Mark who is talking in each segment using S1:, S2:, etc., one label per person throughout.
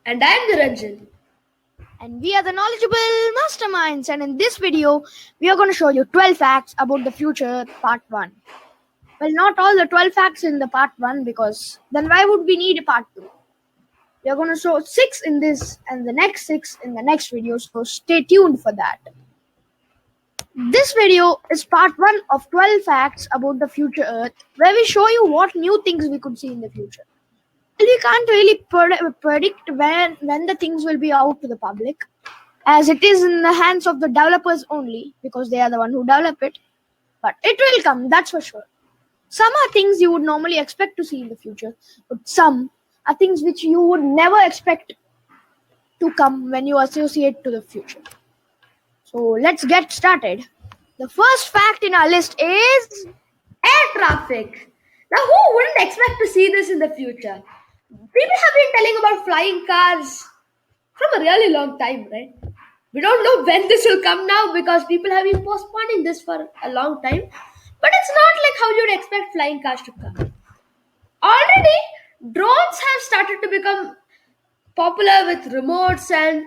S1: And I'm Niranjan.
S2: And we are the knowledgeable masterminds. And in this video, we are going to show you 12 facts about the future, part 1. Well, not all the 12 facts in the part 1 because then why would we need a part 2? We are going to show 6 in this and the next 6 in the next video, so stay tuned for that. This video is part 1 of 12 facts about the future Earth, where we show you what new things we could see in the future. We can't really predict when the things will be out to the public, as it is in the hands of the developers only, because they are the one who develop it. But it will come, that's for sure. Some are things you would normally expect to see in the future, but some are things which you would never expect to come when you associate to the future. So let's get started. The first fact in our list is
S1: Air traffic. Now, who wouldn't expect to see this in the future? People have been telling about flying cars from a really long time, right? We don't know when this will come now because people have been postponing this for a long time. But it's not like how you'd expect flying cars to come. Already, drones have started to become popular with remotes and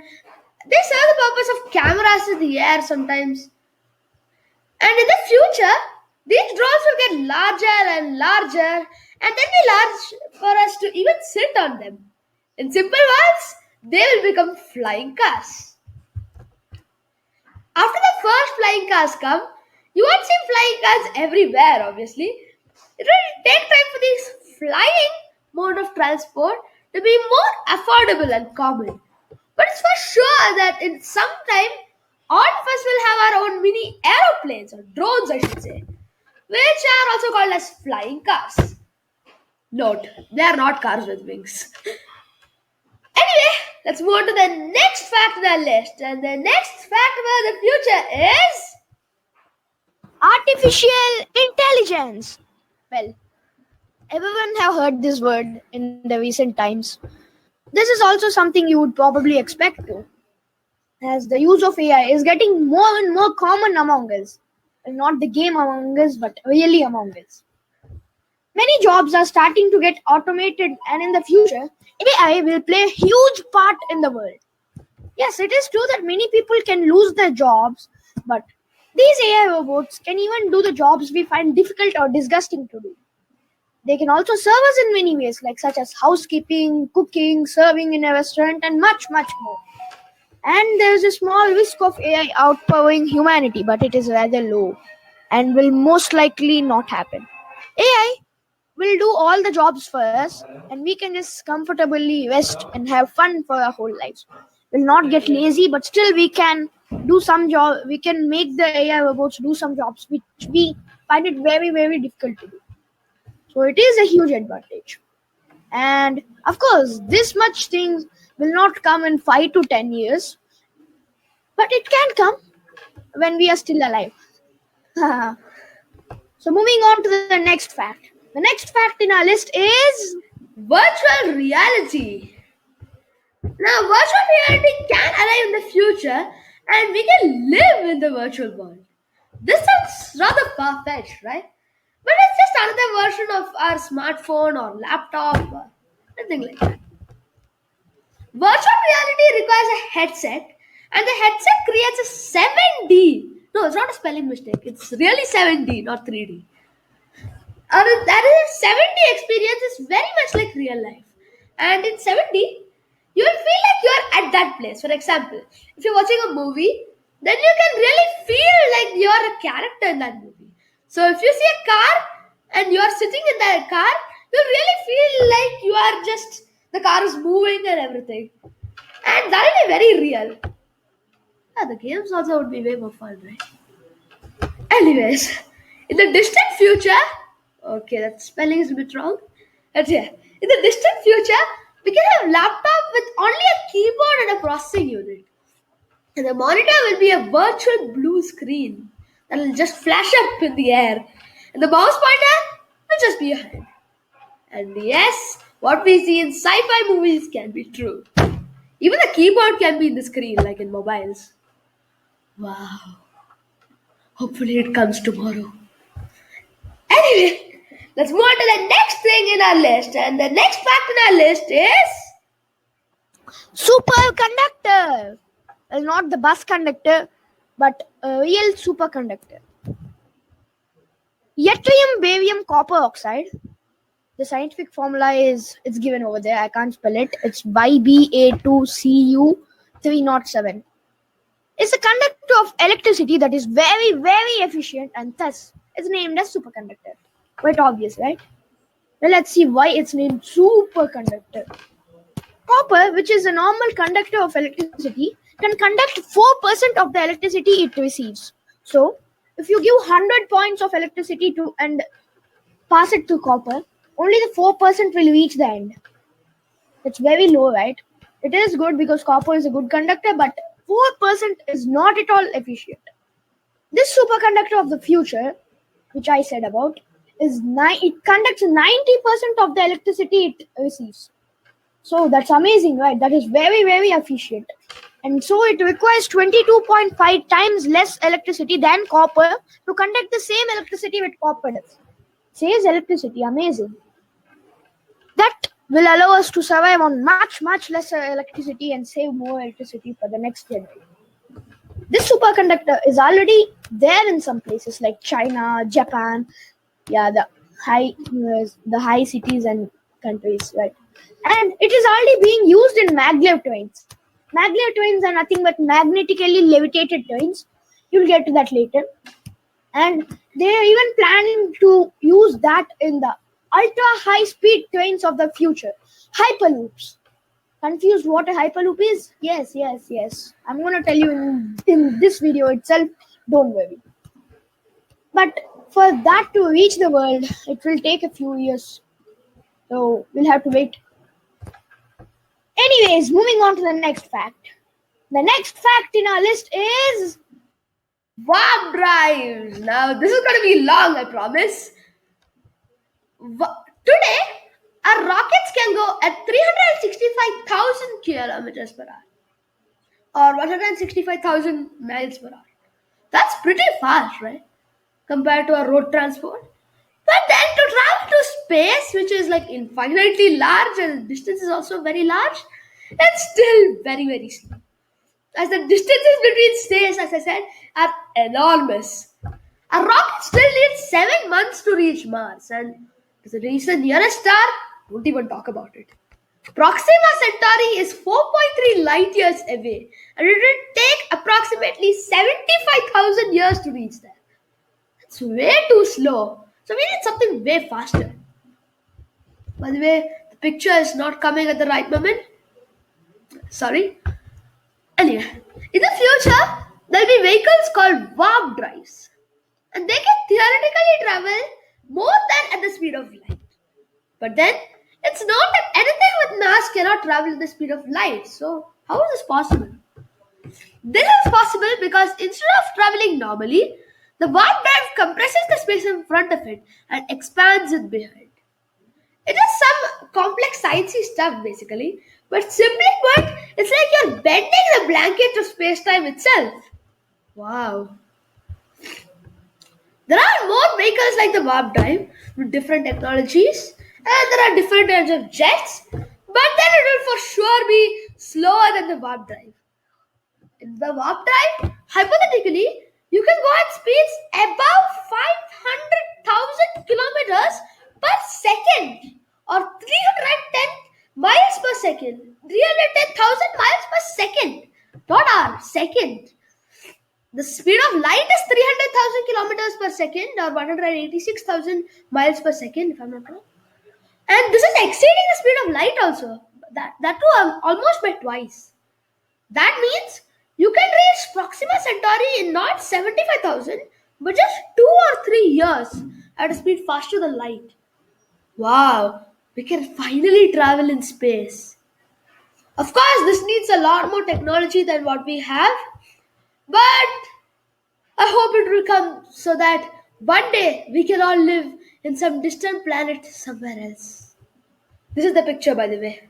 S1: they serve the purpose of cameras in the air sometimes. And in the future, these drones will get larger and larger and then be large for us to even sit on them. In simple words, they will become flying cars. After the first flying cars come, you won't see flying cars everywhere, obviously. It will take time for this flying mode of transport to be more affordable and common. But it's for sure that in some time, all of us will have our own mini aeroplanes or drones, I should say, which are also called as flying cars. Note, they are not cars with wings. Anyway, let's move on to the next fact on our list. And the next fact about the future is
S2: artificial intelligence. Well, everyone have heard this word in the recent times. This is also something you would probably expect to, as the use of AI is getting more and more common among us. Well, not the game among us, but really among us. Many jobs are starting to get automated, and in the future, AI will play a huge part in the world. Yes, it is true that many people can lose their jobs, but these AI robots can even do the jobs we find difficult or disgusting to do. They can also serve us in many ways, like such as housekeeping, cooking, serving in a restaurant, and much, much more. And there is a small risk of AI outpowering humanity, but it is rather low and will most likely not happen. AI will do all the jobs for us, and we can just comfortably rest and have fun for our whole lives. We'll not get lazy, but still we can do some job. We can make the AI robots do some jobs which we find it very, very difficult to do. So it is a huge advantage. And of course, this much things will not come in 5 to 10 years, but it can come when we are still alive. So moving on to the next fact. The next fact in our list is
S1: virtual reality. Now, virtual reality can arrive in the future and we can live in the virtual world. This sounds rather far fetched, right? But it's just another version of our smartphone or laptop or anything like that. Virtual reality requires a headset, and the headset creates a 7D. No, it's not a spelling mistake. It's really 7D, not 3D. That is 7D experience is very much like real life. And in 7D, you will feel like you are at that place. For example, if you're watching a movie, then you can really feel like you are a character in that movie. So if you see a car and you are sitting in that car, you'll really feel like you are just, the car is moving and everything. And that will be very real. Yeah, the games also would be way more fun, right? Anyways, in the distant future, okay, that spelling is a bit wrong. But yeah, in the distant future, we can have laptop with only a keyboard and a processing unit. And the monitor will be a virtual blue screen that will just flash up in the air. And the mouse pointer will just be a hand. And yes, what we see in sci-fi movies can be true. Even the keyboard can be in the screen like in mobiles. Wow. Hopefully it comes tomorrow. Anyway, let's move on to the next thing in our list. And the next fact in our list is
S2: Superconductor. Well, not the bus conductor, but a real superconductor. Yttrium, barium, copper oxide. The scientific formula is it's given over there. I can't spell it. It's YBA2Cu307. It's a conductor of electricity that is very, very efficient and thus it's named as superconductor. Quite obvious, right? Well, let's see why it's named superconductor. Copper, which is a normal conductor of electricity, can conduct 4% of the electricity it receives. So, if you give 100 points of electricity to and pass it to copper, only the 4% will reach the end. It's very low, right? It is good because copper is a good conductor, but 4% is not at all efficient. This superconductor of the future, which I said about, it conducts 90% of the electricity it receives. So that's amazing, right? That is very, very efficient. And so it requires 22.5 times less electricity than copper to conduct the same electricity with copper does. Saves electricity, amazing. That will allow us to survive on much, much lesser electricity and save more electricity for the next generation. This superconductor is already there in some places like China, Japan, the high cities and countries, right? And it is already being used in maglev trains. Maglev trains are nothing but magnetically levitated trains. You'll get to that later. And they are even planning to use that in the ultra high speed trains of the future. Hyperloops. Confused what a hyperloop is? Yes. I'm going to tell you in this video itself. Don't worry. But for that to reach the world, it will take a few years. So we'll have to wait. Anyways, moving on to the next fact. The next fact in our list is
S1: warp drives. Now, this is going to be long, I promise. Today, our rockets can go at 365,000 kilometers per hour or 165,000 miles per hour. That's pretty fast, right? Compared to our road transport. But then to travel to space, which is like infinitely large and the distance is also very large, it's still very, very slow. As the distances between states, as I said, are enormous. A rocket still needs 7 months to reach Mars, and to reach the nearest star, don't even talk about it. Proxima Centauri is 4.3 light years away, and it will take approximately 75,000 years to reach there. It's way too slow. So we need something way faster. By the way, the picture is not coming at the right moment. Sorry. Anyway, in the future, there will be vehicles called warp drives. And they can theoretically travel more than at the speed of light. But then, it's not that anything with mass cannot travel at the speed of light. So, how is this possible? This is possible because instead of traveling normally, the warp drive compresses the space in front of it and expands it behind. It is some complex sciencey stuff basically, but simply put, it's like you're bending the blanket of space-time itself. Wow. There are more vehicles like the warp drive with different technologies, and there are different types of jets, but then it will for sure be slower than the warp drive. In the warp drive, hypothetically, you can go at speeds above 500,000 kilometers per second or 310 miles per second. 310,000 miles per second, not hour, second. The speed of light is 300,000 kilometers per second or 186,000 miles per second, if I'm not wrong. And this is exceeding the speed of light also. That too almost by twice. That means you can reach Proxima Centauri in not 75,000 but just 2 or 3 years at a speed faster than light. Wow, we can finally travel in space. Of course, this needs a lot more technology than what we have, but I hope it will come so that one day we can all live in some distant planet somewhere else. This is the picture, by the way.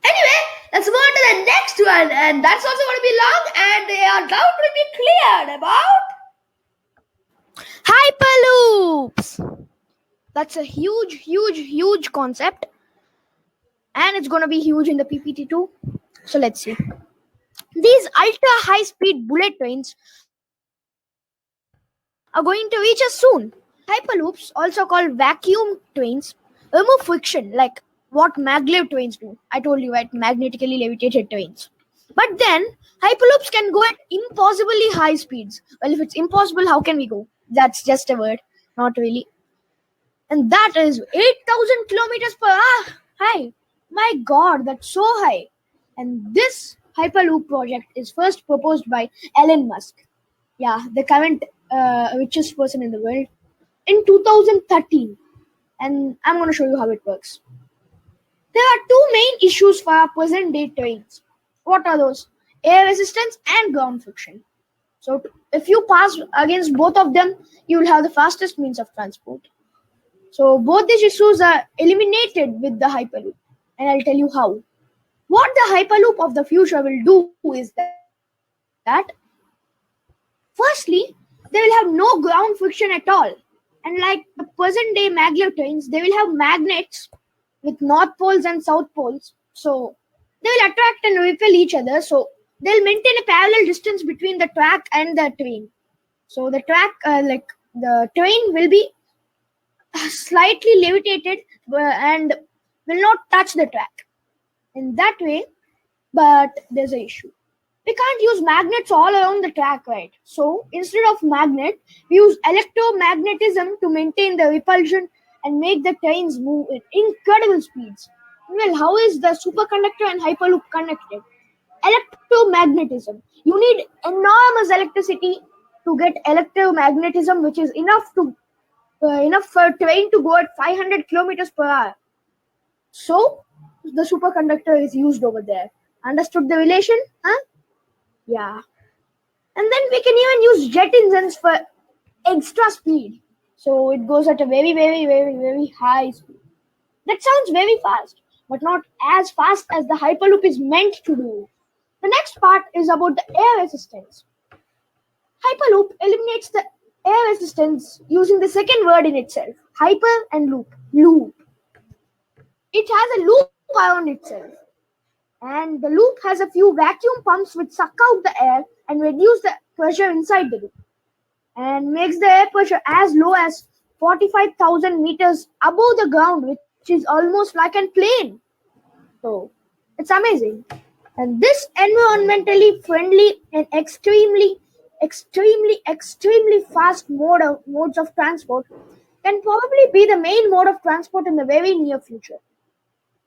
S1: Anyway, let's move on to the next one, and that's also going to be long, and your doubt will be cleared about
S2: Hyperloops. That's a huge concept. and it's going to be huge in the PPT too. So let's see. These ultra high speed bullet trains are going to reach us soon. Hyperloops, also called vacuum trains, remove friction like what maglev trains do. I told you, right? Magnetically levitated trains. But then, hyperloops can go at impossibly high speeds. Well, if it's impossible, how can we go? That's just a word. Not really. And that is 8,000 kilometers per hour. Hi. My god, that's so high. And this Hyperloop project is first proposed by Elon Musk. Yeah, the current richest person in the world. In 2013. And I'm going to show you how it works. There are two main issues for our present day trains. What are those? Air resistance and ground friction. So if you pass against both of them, you will have the fastest means of transport. So both these issues are eliminated with the Hyperloop. And I'll tell you how. What the Hyperloop of the future will do is that, firstly, they will have no ground friction at all. And like the present day maglev trains, they will have magnets with north poles and south poles. So they will attract and repel each other. So they'll maintain a parallel distance between the track and the train. So the track, the train will be slightly levitated and will not touch the track in that way. But there's an issue. We can't use magnets all around the track, right? So instead of magnet, we use electromagnetism to maintain the repulsion and make the trains move at incredible speeds. Well, how is the superconductor and hyperloop connected? Electromagnetism. You need enormous electricity to get electromagnetism, which is enough for a train to go at 500 kilometers per hour. So the superconductor is used over there. Understood the relation? Huh? Yeah. And then we can even use jet engines for extra speed. So it goes at a very, very, very, very high speed. That sounds very fast, but not as fast as the Hyperloop is meant to do. The next part is about the air resistance. Hyperloop eliminates the air resistance using the second word in itself, hyper and loop. Loop. It has a loop around itself. And the loop has a few vacuum pumps which suck out the air and reduce the pressure inside the loop and makes the air pressure as low as 45,000 meters above the ground, which is almost like a plane. So it's amazing. And this environmentally friendly and extremely fast modes of transport can probably be the main mode of transport in the very near future.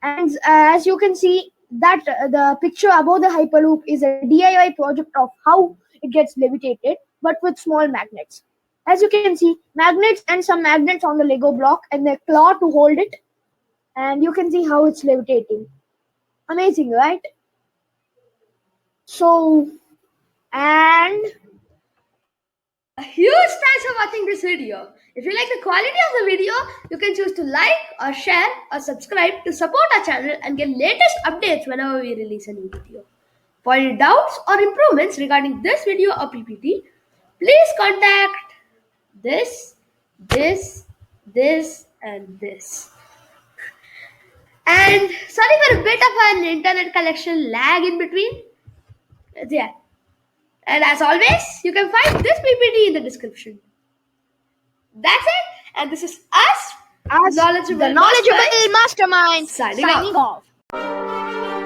S2: And as you can see, that the picture above the Hyperloop is a DIY project of how it gets levitated, but with small magnets. As you can see, magnets and some magnets on the Lego block and the claw to hold it. And you can see how it's levitating. Amazing, right? So, and
S1: A huge thanks for watching this video. If you like the quality of the video, you can choose to like or share or subscribe to support our channel and get latest updates whenever we release a new video. For any doubts or improvements regarding this video or PPT, please contact this, and this. And sorry for a bit of an internet connection lag in between. Yeah. And as always, you can find this PPT in the description. That's it. And this is us,
S2: as the knowledgeable mastermind
S1: signing
S2: signing
S1: off.
S2: off.